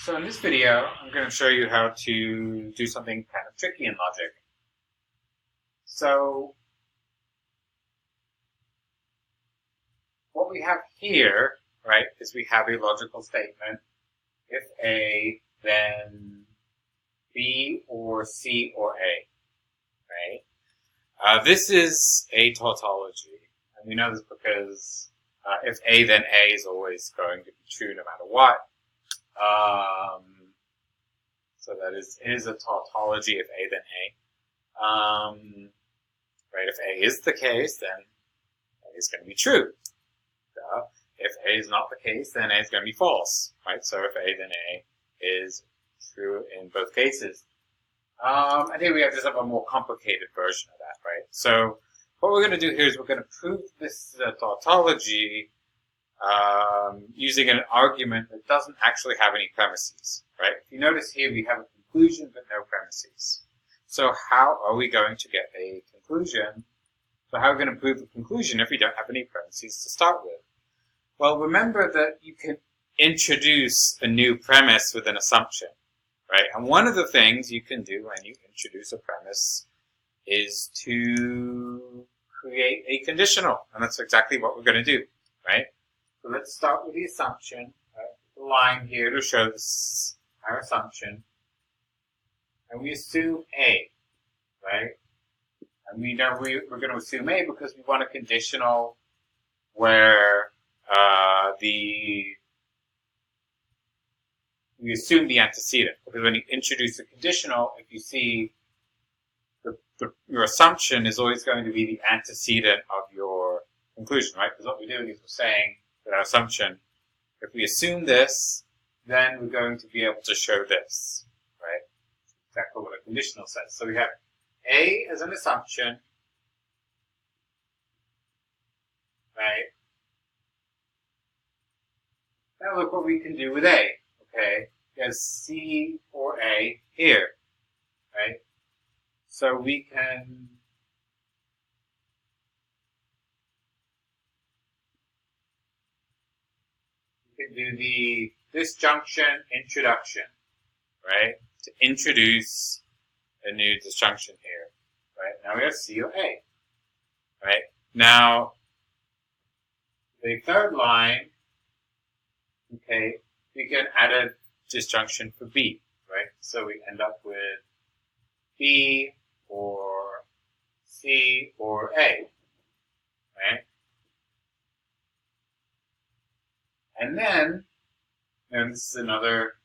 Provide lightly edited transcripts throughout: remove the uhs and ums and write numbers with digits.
So in this video, I'm going to show you how to do something kind of tricky in logic. So what we have here, right, is we have a logical statement. If A, then B or C or A, right? This is a tautology. And we know this because if A, then A is always going to be true no matter what. So that is a tautology if A, then A. Right, if A is the case, then A is going to be true. If A is not the case, then A is going to be false. Right, so if A, then A is true in both cases. And here we have just a more complicated version of that, right? So what we're going to do here is we're going to prove this tautology using an argument that doesn't actually have any premises, right? If you notice here, we have a conclusion but no premises. So how are we going to get a conclusion? So how are we going to prove the conclusion if we don't have any premises to start with? Well, remember that you can introduce a new premise with an assumption, right? And one of the things you can do when you introduce a premise is to create a conditional, and that's exactly what we're going to do, right? So let's start with the assumption, right? The line here to show this, our assumption. And we assume A, right? And we know we're going to assume A because we want a conditional where we assume the antecedent. Because when you introduce a conditional, if you see your assumption is always going to be the antecedent of your conclusion, right? Because what we're doing is we're saying with our assumption, if we assume this, then we're going to be able to show this, right? Exactly what a conditional says. So we have A as an assumption, right? Now look what we can do with A, okay? We have C or A here, right? So we can do the disjunction introduction, right? To introduce a new disjunction here, right? Now we have C or A, right? Now, the third line, okay, we can add a disjunction for B, right? So we end up with B or C or A, right? And then, and this is another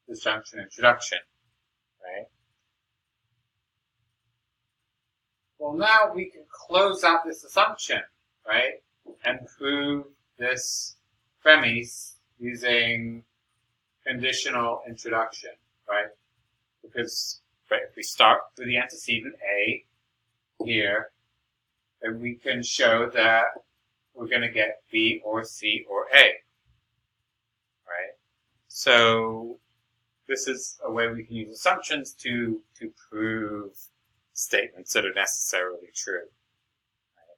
disjunction introduction, right? Well, now we can close out this assumption, right? And prove this premise using conditional introduction, right? Because if we start with the antecedent A here, then we can show that we're going to get B or C or A, right? So this is a way we can use assumptions to prove statements that are necessarily true. Right?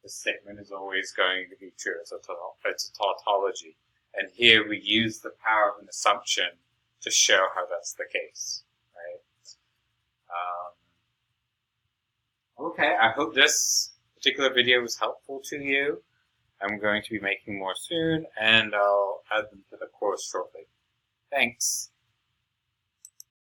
The statement is always going to be true. It's a tautology. And here we use the power of an assumption to show how that's the case. Right? Okay, I hope this particular video was helpful to you. I'm going to be making more soon, and I'll add them to the course shortly. Thanks.